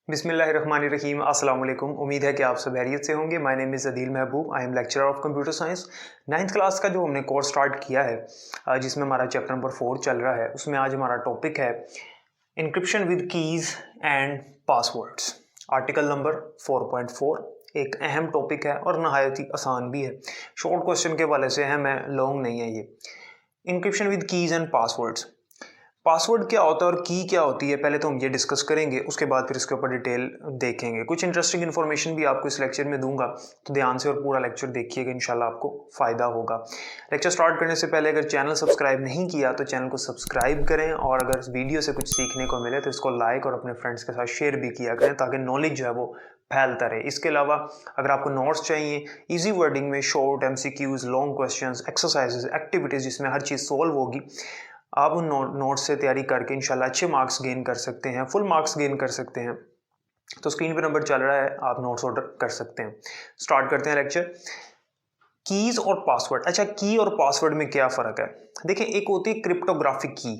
बिस्मिल्लाहिर्रहमानिर्रहीम अस्सलाम वालेकुम। उम्मीद है कि आप सब खैरियत से होंगे। My name is Adeel Mehboob. I am lecturer of computer science. 9th class का जो हमने कोर्स स्टार्ट किया है जिसमें हमारा चैप्टर नंबर 4 चल रहा है, उसमें आज हमारा टॉपिक है encryption with keys and passwords. Article number 4.4 एक अहम टॉपिक है और नहायत ही आसान भी है। शॉर्ट क्वेश्चन के हवाले से है, मैं लॉन्ग नहीं है ये। Encryption with keys and passwords. Password क्या होता है और की क्या होती है, पहले तो हम ये डिस्कस करेंगे, उसके बाद फिर इसके ऊपर डिटेल देखेंगे। कुछ इंटरेस्टिंग इन्फॉर्मेशन भी आपको इस लेक्चर में दूंगा, तो ध्यान से और पूरा लेक्चर देखिएगा, इंशाल्लाह आपको फ़ायदा होगा। लेक्चर स्टार्ट करने से पहले अगर चैनल सब्सक्राइब नहीं किया तो चैनल को सब्सक्राइब करें, और अगर इस वीडियो से कुछ सीखने को मिले तो इसको लाइक और अपने फ्रेंड्स के साथ शेयर भी किया करें, ताकि नॉलेज जो है वो फैलता रहे। इसके अलावा अगर आपको नोट्स चाहिए इजी वर्डिंग में, short MCQs, long questions, exercises, activities जिसमें हर चीज़ सॉल्व होगी, आप उन नोट्स से तैयारी करके इंशाल्लाह अच्छे मार्क्स गेन कर सकते हैं, फुल मार्क्स गेन कर सकते हैं। तो स्क्रीन पे नंबर चल रहा है, आप नोट्स ऑर्डर कर सकते हैं। स्टार्ट करते हैं लेक्चर। कीज और पासवर्ड। अच्छा, की और पासवर्ड में क्या फ़र्क है? देखिए, एक होती है क्रिप्टोग्राफिक की।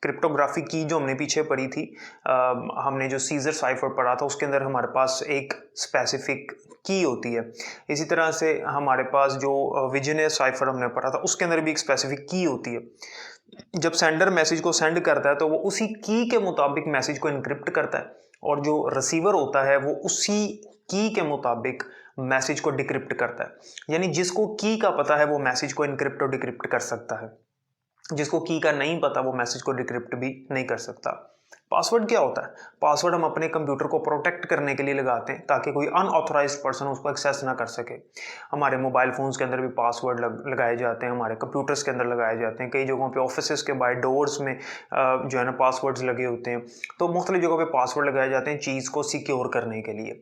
क्रिप्टोग्राफिक की जो हमने पीछे पढ़ी थी, हमने जो सीजर साइफर पढ़ा था, उसके अंदर हमारे पास एक स्पेसिफिक की होती है। इसी तरह से हमारे पास जो विजनस साइफर हमने पढ़ा था, उसके अंदर भी एक स्पेसिफिक की होती है। जब सेंडर मैसेज को सेंड करता है तो वो उसी की के मुताबिक मैसेज को इनक्रिप्ट करता है, और जो रिसीवर होता है वो उसी की के मुताबिक मैसेज को डिक्रिप्ट करता है। यानी जिसको की का पता है वो मैसेज को इनक्रिप्ट और डिक्रिप्ट कर सकता है, जिसको की का नहीं पता वो मैसेज को डिक्रिप्ट भी नहीं कर सकता। पासवर्ड क्या होता है? पासवर्ड हम अपने कंप्यूटर को प्रोटेक्ट करने के लिए लगाते हैं, ताकि कोई अनऑथोराइज्ड पर्सन उसको एक्सेस ना कर सके। हमारे मोबाइल फोन्स के अंदर भी पासवर्ड लगाए जाते हैं, हमारे कंप्यूटर्स के अंदर लगाए जाते हैं, कई जगहों पे ऑफिस के बाहर डोर्स में जो है ना पासवर्ड्स लगे होते हैं। तो मुख्तलिफ जगहों पे पासवर्ड लगाए जाते हैं चीज़ को सिक्योर करने के लिए।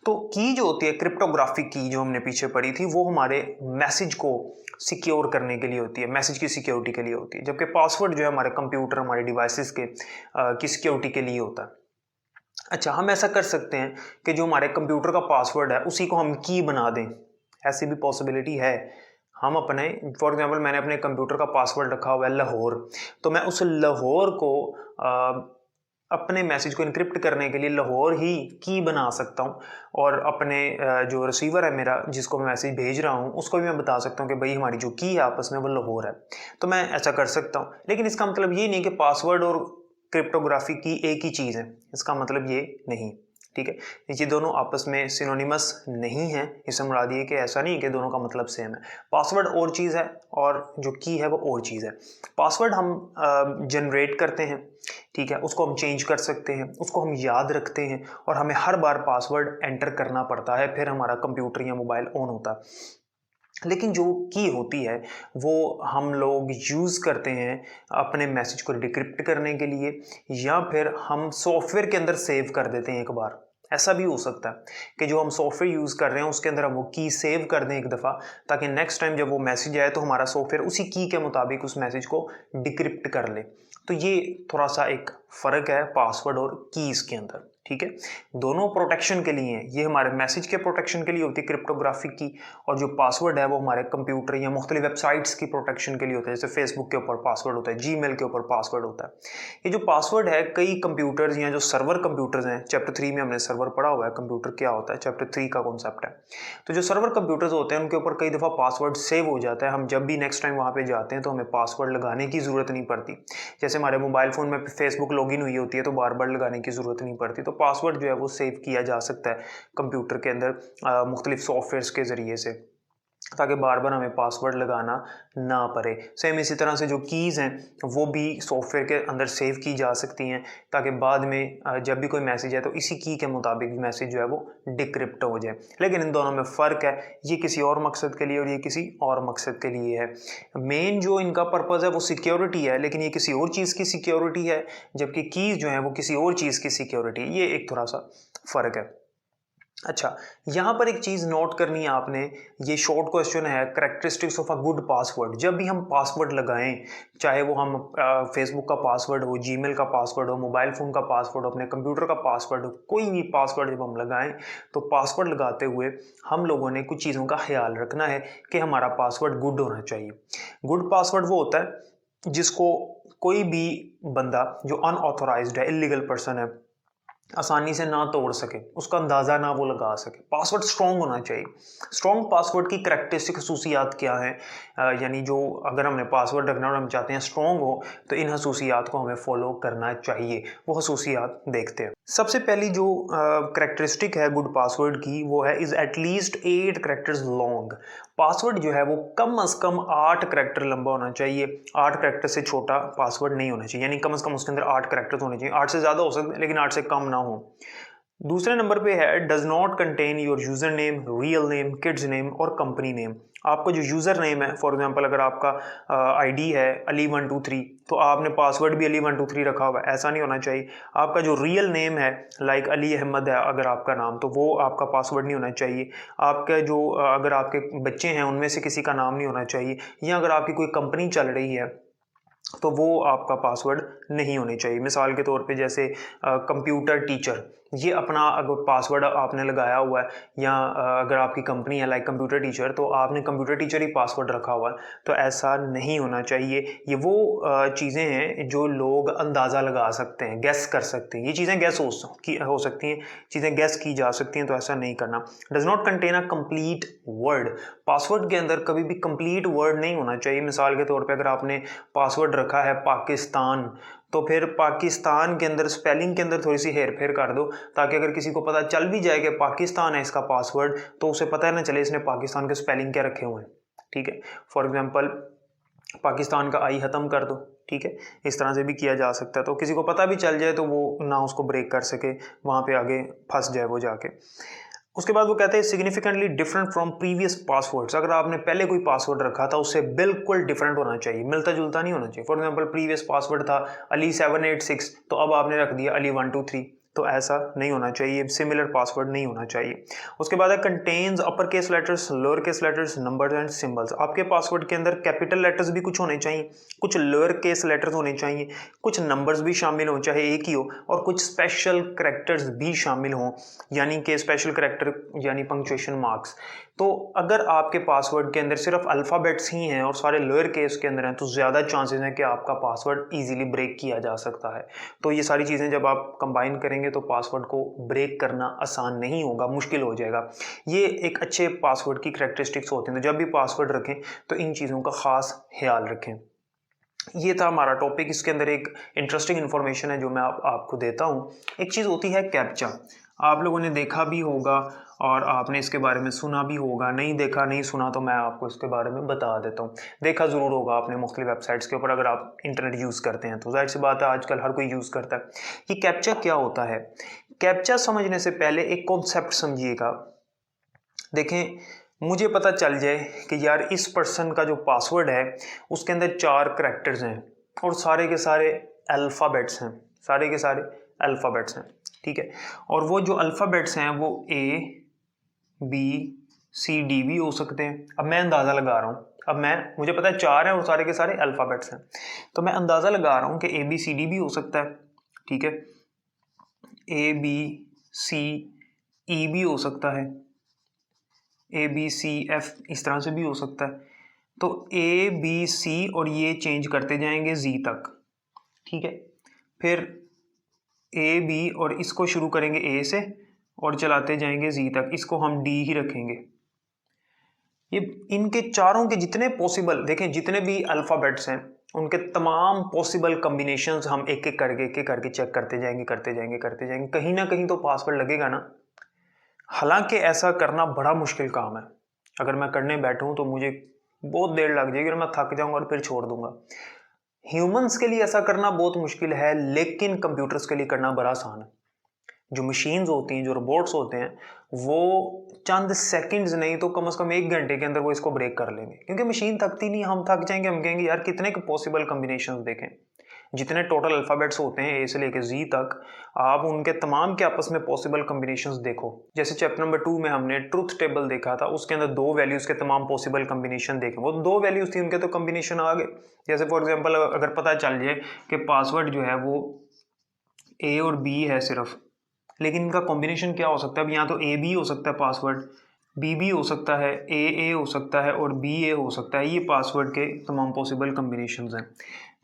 तो की जो होती है, क्रिप्टोग्राफिक की जो हमने पीछे पढ़ी थी, वो हमारे मैसेज को सिक्योर करने के लिए होती है, मैसेज की सिक्योरिटी के लिए होती है। जबकि पासवर्ड जो है हमारे कंप्यूटर, हमारे डिवाइसेस के की सिक्योरिटी के लिए होता है। अच्छा, हम ऐसा कर सकते हैं कि जो हमारे कंप्यूटर का पासवर्ड है उसी को हम की बना दें। ऐसी भी पॉसिबिलिटी है। हम अपने, फॉर एग्जांपल, मैंने अपने कंप्यूटर का पासवर्ड रखा हुआ है लाहौर, तो मैं उस लाहौर को अपने मैसेज को इनक्रिप्ट करने के लिए लाहौर ही की बना सकता हूँ, और अपने जो रिसीवर है मेरा, जिसको मैं मैसेज भेज रहा हूँ, उसको भी मैं बता सकता हूँ कि भाई हमारी जो की है आपस में वो लाहौर है। तो मैं ऐसा कर सकता हूँ, लेकिन इसका मतलब ये नहीं कि पासवर्ड और क्रिप्टोग्राफी की एक ही चीज़ है, इसका मतलब ये नहीं। ठीक है, ये दोनों आपस में सिनोनिमस नहीं है। इसे मुराद ये कि ऐसा नहीं कि दोनों का मतलब सेम है। पासवर्ड और चीज़ है और जो की है वो और चीज़ है। पासवर्ड हम जनरेट करते हैं, ठीक है, उसको हम चेंज कर सकते हैं, उसको हम याद रखते हैं, और हमें हर बार पासवर्ड एंटर करना पड़ता है, फिर हमारा कंप्यूटर या मोबाइल ऑन होता है। लेकिन जो की होती है वो हम लोग यूज़ करते हैं अपने मैसेज को डिक्रिप्ट करने के लिए, या फिर हम सॉफ्टवेयर के अंदर सेव कर देते हैं एक बार। ऐसा भी हो सकता है कि जो हम सॉफ्टवेयर यूज़ कर रहे हैं उसके अंदर हम वो की सेव कर दें एक दफ़ा, ताकि नेक्स्ट टाइम जब वो मैसेज आए तो हमारा सॉफ्टवेयर उसी की के मुताबिक उस मैसेज को डिक्रिप्ट कर ले। तो ये थोड़ा सा एक फ़र्क है पासवर्ड और कीज़ के अंदर। ठीक है, दोनों प्रोटेक्शन के लिए हैं। ये हमारे मैसेज के प्रोटेक्शन के लिए होती है क्रिप्टोग्राफिक की, और जो पासवर्ड है वो हमारे कंप्यूटर या मुख्तलिफ वेबसाइट्स की प्रोटेक्शन के लिए होता है। जैसे फेसबुक के ऊपर पासवर्ड होता है, जीमेल के ऊपर पासवर्ड होता है। ये जो पासवर्ड है, कई कंप्यूटर्स या जो सर्वर कंप्यूटर्स हैं, चैप्टर 3 में हमने सर्वर पढ़ा हुआ है, कंप्यूटर क्या होता है, चैप्टर 3 का कॉन्सेप्ट है। तो जो सर्वर कंप्यूटर्स होते हैं उनके ऊपर कई दफ़ा पासवर्ड सेव हो जाता है। हम जब भी नेक्स्ट टाइम वहाँ पे जाते हैं तो हमें पासवर्ड लगाने की ज़रूरत नहीं पड़ती। जैसे हमारे मोबाइल फ़ोन में फेसबुक लॉगिन हुई होती है तो बार बार लगाने की ज़रूरत नहीं पड़ती। तो पासवर्ड जो है वो सेव किया जा सकता है कंप्यूटर के अंदर मुख्तलिफ सॉफ्टवेयर्स के ज़रिए से, ताकि बार बार हमें पासवर्ड लगाना ना पड़े। सेम इसी तरह से जो कीज़ हैं वो भी सॉफ्टवेयर के अंदर सेव की जा सकती हैं, ताकि बाद में जब भी कोई मैसेज है तो इसी की के मुताबिक मैसेज जो है वो डिक्रिप्ट हो जाए। लेकिन इन दोनों में फ़र्क है, ये किसी और मकसद के लिए और ये किसी और मकसद के लिए है। मेन जो इनका पर्पज़ है वो सिक्योरिटी है, लेकिन ये किसी और चीज़ की सिक्योरिटी है, जबकि कीज़ जो है वो किसी और चीज़ की सिक्योरिटी है। ये एक थोड़ा सा फ़र्क है। अच्छा, यहाँ पर एक चीज़ नोट करनी है आपने। ये शॉर्ट क्वेश्चन है, characteristics of a good password. जब भी हम पासवर्ड लगाएं, चाहे वो हम फेसबुक का पासवर्ड हो, जीमेल का पासवर्ड हो, मोबाइल फ़ोन का पासवर्ड हो, अपने कंप्यूटर का पासवर्ड हो, कोई भी पासवर्ड जब हम लगाएं, तो पासवर्ड लगाते हुए हम लोगों ने कुछ चीज़ों का ख्याल रखना है कि हमारा पासवर्ड गुड होना चाहिए। गुड पासवर्ड वो होता है जिसको कोई भी बंदा जो अनऑथोराइज्ड है, इलीगल पर्सन है, आसानी से ना तोड़ सके, उसका अंदाज़ा ना वो लगा सके। पासवर्ड स्ट्रॉन्ग होना चाहिए। स्ट्रॉन्ग पासवर्ड की करैक्टरिस्टिक खसूसियात क्या हैं, यानी जो अगर हमने पासवर्ड रखना और हम चाहते हैं स्ट्रॉन्ग हो तो इन खसूसियात को हमें फॉलो करना चाहिए। वो खसूसियात देखते हैं। सबसे पहली जो करैक्टरिस्टिक है गुड पासवर्ड की वो है is at least 8 characters long. Password जो है वो कम से कम 8 करैक्टर लंबा होना चाहिए। 8 करैक्टर से छोटा पासवर्ड नहीं होना चाहिए, यानी कम से कम उसके अंदर 8 करैक्टर्स होने चाहिए। 8 से ज़्यादा हो सकते हैं लेकिन 8 से कम ना हो। दूसरे नंबर पे है does not contain your user name, real name, kids name और कंपनी नेम। आपका जो यूज़र नेम है, फॉर एग्जांपल अगर आपका आईडी है अली123 तो आपने पासवर्ड भी अली123 रखा हुआ है, ऐसा नहीं होना चाहिए। आपका जो रियल नेम है लाइक अली अहमद है अगर आपका नाम, तो वो आपका पासवर्ड नहीं होना चाहिए। आपका जो अगर आपके बच्चे हैं उनमें से किसी का नाम नहीं होना चाहिए, या अगर आपकी कोई कंपनी चल रही है तो वो आपका पासवर्ड नहीं होने चाहिए। मिसाल के तौर पे जैसे कंप्यूटर टीचर, ये अपना अगर पासवर्ड आपने लगाया हुआ है, या अगर आपकी कंपनी है लाइक कंप्यूटर टीचर तो आपने कंप्यूटर टीचर ही पासवर्ड रखा हुआ है, तो ऐसा नहीं होना चाहिए। ये वो चीज़ें हैं जो लोग अंदाज़ा लगा सकते हैं, गैस कर सकते हैं। ये चीज़ें गैस हो सकती हैं, चीज़ें गैस की जा सकती हैं, तो ऐसा नहीं करना। Does not contain a complete word. Password के अंदर कभी भी कंप्लीट वर्ड नहीं होना चाहिए। मिसाल के तौर पे अगर आपने पासवर्ड रखा है पाकिस्तान, तो फिर पाकिस्तान के अंदर स्पेलिंग के अंदर थोड़ी सी हेर फेर कर दो, ताकि अगर किसी को पता चल भी जाए कि पाकिस्तान है इसका पासवर्ड तो उसे पता ना चले इसने पाकिस्तान के स्पेलिंग क्या रखे हुए हैं। ठीक है, फॉर एग्जांपल पाकिस्तान का आई ख़त्म कर दो। ठीक है, इस तरह से भी किया जा सकता है, तो किसी को पता भी चल जाए तो वो ना उसको ब्रेक कर सके, वहाँ पे आगे फंस जाए वो जाके। उसके बाद वो कहते हैं significantly different from previous passwords. अगर आपने पहले कोई पासवर्ड रखा था उससे बिल्कुल डिफरेंट होना चाहिए, मिलता जुलता नहीं होना चाहिए। फॉर एग्जांपल प्रीवियस पासवर्ड था अली786 तो अब आपने रख दिया अली123, तो ऐसा नहीं होना चाहिए। सिमिलर पासवर्ड नहीं होना चाहिए। उसके बाद है contains upper case letters, lower case letters, numbers and symbols. आपके पासवर्ड के अंदर कैपिटल लेटर्स भी कुछ होने चाहिए, कुछ लोअर केस लेटर्स होने चाहिए, कुछ नंबर्स भी शामिल हों चाहे एक ही हो, और कुछ स्पेशल करैक्टर्स भी शामिल हों, यानी कि स्पेशल करैक्टर यानी पंक्चुएशन मार्क्स। तो अगर आपके पासवर्ड के अंदर सिर्फ अल्फ़ाबेट्स ही हैं और सारे लोअर केस के अंदर हैं तो ज़्यादा चांसेस हैं कि आपका पासवर्ड इजीली ब्रेक किया जा सकता है। तो ये सारी चीज़ें जब आप कंबाइन करेंगे तो पासवर्ड को ब्रेक करना आसान नहीं होगा, मुश्किल हो जाएगा। ये एक अच्छे पासवर्ड की करैक्टरिस्टिक्स होती हैं, तो जब भी पासवर्ड रखें तो इन चीज़ों का ख़ास ख्याल रखें। ये था हमारा टॉपिक। इसके अंदर एक इंटरेस्टिंग इन्फॉर्मेशन है जो मैं आपको देता हूँ। एक चीज़ होती है कैप्चा। आप लोगों ने देखा भी होगा और आपने इसके बारे में सुना भी होगा, नहीं देखा नहीं सुना तो मैं आपको इसके बारे में बता देता हूँ। देखा ज़रूर होगा आपने मुख्तलिफ वेबसाइट्स के ऊपर, अगर आप इंटरनेट यूज़ करते हैं तो जाहिर सी बात है आजकल हर कोई यूज़ करता है। ये कैप्चा क्या होता है? कैप्चा समझने से पहले एक कॉन्सेप्ट समझिएगा। देखें, मुझे पता चल जाए कि यार इस पर्सन का जो पासवर्ड है उसके अंदर 4 करैक्टर्स हैं और सारे के सारे अल्फ़ाबेट्स हैं, सारे के सारे अल्फ़ाबेट्स हैं। ठीक है, और वो जो अल्फ़ाबेट्स हैं वो A B C D भी हो सकते हैं। अब मैं अंदाज़ा लगा रहा हूँ, मुझे पता है 4 हैं और सारे के सारे अल्फ़ाबेट्स हैं, तो मैं अंदाज़ा लगा रहा हूँ कि ABCD भी हो सकता है। ठीक है, ABCE भी हो सकता है, ABCF इस तरह से भी हो सकता है। तो ABC और ये चेंज करते जाएंगे Z तक। ठीक है, फिर AB और इसको शुरू करेंगे A से और चलाते जाएंगे Z तक, इसको हम D ही रखेंगे। ये इनके चारों के जितने पॉसिबल, देखें जितने भी अल्फ़ाबेट्स हैं उनके तमाम पॉसिबल कम्बिनेशंस हम एक एक करके चेक करते जाएंगे। कहीं ना कहीं तो पासवर्ड लगेगा ना। हालांकि ऐसा करना बड़ा मुश्किल काम है। अगर मैं करने बैठूं तो मुझे बहुत देर लग जाएगी और मैं थक जाऊंगा और फिर छोड़ दूंगा। ह्यूमंस के लिए ऐसा करना बहुत मुश्किल है, लेकिन कंप्यूटर्स के लिए करना बड़ा आसान है। जो मशीन्स होती हैं, जो रोबोट्स होते हैं, वो चंद सेकंड्स नहीं तो कम से कम 1 घंटे के अंदर वो इसको ब्रेक कर लेंगे, क्योंकि मशीन थकती नहीं। हम थक जाएंगे, हम कहेंगे यार कितने पॉसिबल कम्बिनेशन देखें। जितने टोटल अल्फ़ाबेट्स होते हैं A से लेकर Z तक, आप उनके तमाम के आपस में पॉसिबल कम्बिनेशंस देखो। जैसे चैप्टर नंबर 2 में हमने ट्रुथ टेबल देखा था, उसके अंदर 2 वैल्यूज़ के तमाम पॉसिबल कम्बिनेशन देखे। वो 2 वैल्यूज़ थी, उनके तो कम्बिनेशन आ गए। जैसे फॉर एग्जांपल अगर पता चल जाए कि पासवर्ड जो है वो A और B है सिर्फ, लेकिन इनका कॉम्बिनेशन क्या हो सकता है? अब यहाँ तो AB हो सकता है पासवर्ड, BB हो सकता है, AA हो सकता है और BA हो सकता है। ये पासवर्ड के तमाम पॉसिबल कम्बिनेशंस हैं।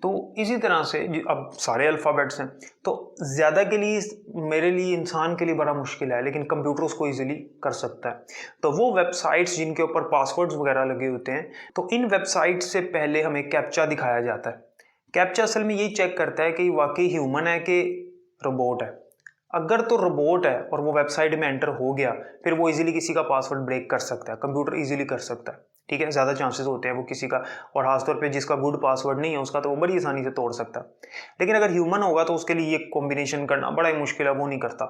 तो इसी तरह से अब सारे अल्फ़ाबेट्स हैं, तो ज़्यादा के लिए मेरे लिए, इंसान के लिए बड़ा मुश्किल है, लेकिन कंप्यूटर उसको ईज़िली कर सकता है। तो वो वेबसाइट्स जिनके ऊपर पासवर्ड्स वगैरह लगे होते हैं, तो इन वेबसाइट से पहले हमें कैप्चा दिखाया जाता है। कैप्चा असल में यही चेक करता है कि वाकई ह्यूमन है कि रोबोट है। अगर तो रोबोट है और वो वेबसाइट में एंटर हो गया, फिर वो इजीली किसी का पासवर्ड ब्रेक कर सकता है, कंप्यूटर इजीली कर सकता है, ठीक है। ज़्यादा चांसेस होते हैं वो किसी का, और खासतौर पे जिसका गुड पासवर्ड नहीं है उसका तो वो बड़ी आसानी से तोड़ सकता है। लेकिन अगर ह्यूमन होगा तो उसके लिए ये कॉम्बिनेशन करना बड़ा ही मुश्किल है, वो नहीं करता,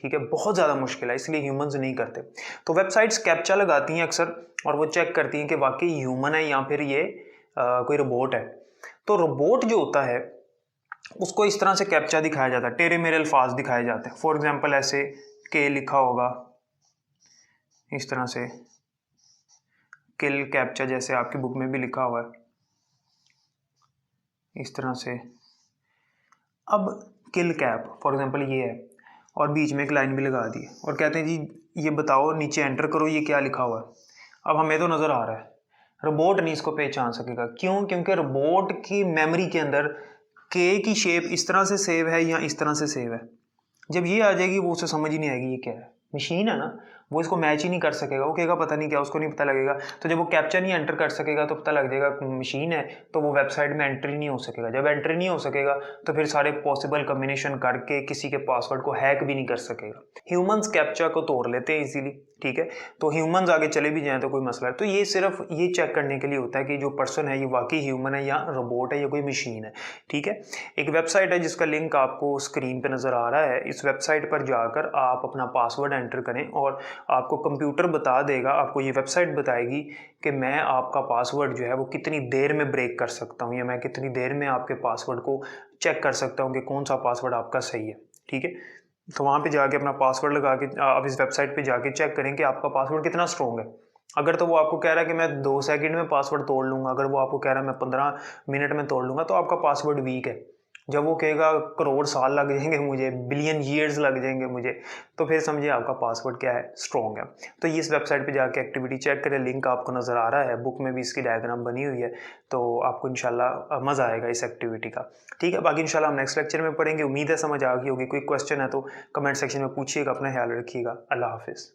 ठीक है, बहुत ज़्यादा मुश्किल है, इसलिए ह्यूमंस नहीं करते। तो वेबसाइट्स कैप्चा लगाती हैं अक्सर, और वो चेक करती हैं कि वाकई ह्यूमन है या फिर ये कोई रोबोट है। तो रोबोट जो होता है उसको इस तरह से कैप्चा दिखाया जाता है, टेढ़े मेढ़े अल्फाज दिखाए जाते हैं। फॉर एग्जांपल ऐसे के लिखा होगा इस तरह से, किल कैप्चा, जैसे आपकी बुक में भी लिखा हुआ है इस तरह से। अब किल कैप फॉर एग्जांपल ये है, और बीच में एक लाइन भी लगा दी और कहते हैं जी ये बताओ नीचे एंटर करो ये क्या लिखा हुआ है। अब हमें तो नज़र आ रहा है, रोबोट नहीं इसको पहचान सकेगा। क्यों? क्योंकि रोबोट की मेमोरी के अंदर के की शेप इस तरह से सेव है या इस तरह से सेव है। जब ये आ जाएगी वो उसे समझ ही नहीं आएगी ये क्या है, मशीन है ना, वो इसको मैच ही नहीं कर सकेगा, वो कहेगा पता नहीं क्या, उसको नहीं पता लगेगा। तो जब वो कैप्चा नहीं एंटर कर सकेगा तो पता लग जाएगा मशीन है, तो वो वेबसाइट में एंट्री नहीं हो सकेगा। जब एंट्री नहीं हो सकेगा तो फिर सारे पॉसिबल कम्बिनेशन करके किसी के पासवर्ड को हैक भी नहीं कर सकेगा। ह्यूमंस कैप्चा को तोड़ लेते हैं इजीली, ठीक है। तो ह्यूमंस आगे चले भी जाएं तो कोई मसला है। तो ये सिर्फ ये चेक करने के लिए होता है कि जो पर्सन है ये वाकई ह्यूमन है या रोबोट है या कोई मशीन है, ठीक है। एक वेबसाइट है जिसका लिंक आपको स्क्रीन पे नज़र आ रहा है। इस वेबसाइट पर जाकर आप अपना पासवर्ड एंटर करें और आपको कंप्यूटर बता देगा, आपको ये वेबसाइट बताएगी कि मैं आपका पासवर्ड जो है वो कितनी देर में ब्रेक कर सकता हूँ, या मैं कितनी देर में आपके पासवर्ड को चेक कर सकता हूँ कि कौन सा पासवर्ड आपका सही है, ठीक है। तो वहाँ पे जाके अपना पासवर्ड लगा के आप इस वेबसाइट पे जाके चेक करें कि आपका पासवर्ड कितना स्ट्रॉन्ग है। अगर तो वो आपको कह रहा है कि मैं 2 सेकंड में पासवर्ड तोड़ लूँगा, अगर वो आपको कह रहा है मैं 15 मिनट में तोड़ लूँगा, तो आपका पासवर्ड वीक है। जब वो कहेगा करोड़ साल लग जाएंगे मुझे, बिलियन ईयर्स लग जाएंगे मुझे, तो फिर समझिए आपका पासवर्ड क्या है, स्ट्रॉन्ग है। तो ये इस वेबसाइट पे जाके एक्टिविटी चेक करें, लिंक आपको नज़र आ रहा है, बुक में भी इसकी डायग्राम बनी हुई है, तो आपको इंशाल्लाह मज़ा आएगा इस एक्टिविटी का, ठीक है। बाकी इंशाल्लाह हम नेक्स्ट लेक्चर में पढ़ेंगे। उम्मीद है समझ आ गई होगी। कोई क्वेश्चन है तो कमेंट सेक्शन में पूछिएगा। अपना ख्याल रखिएगा। अल्लाह हाफिज़।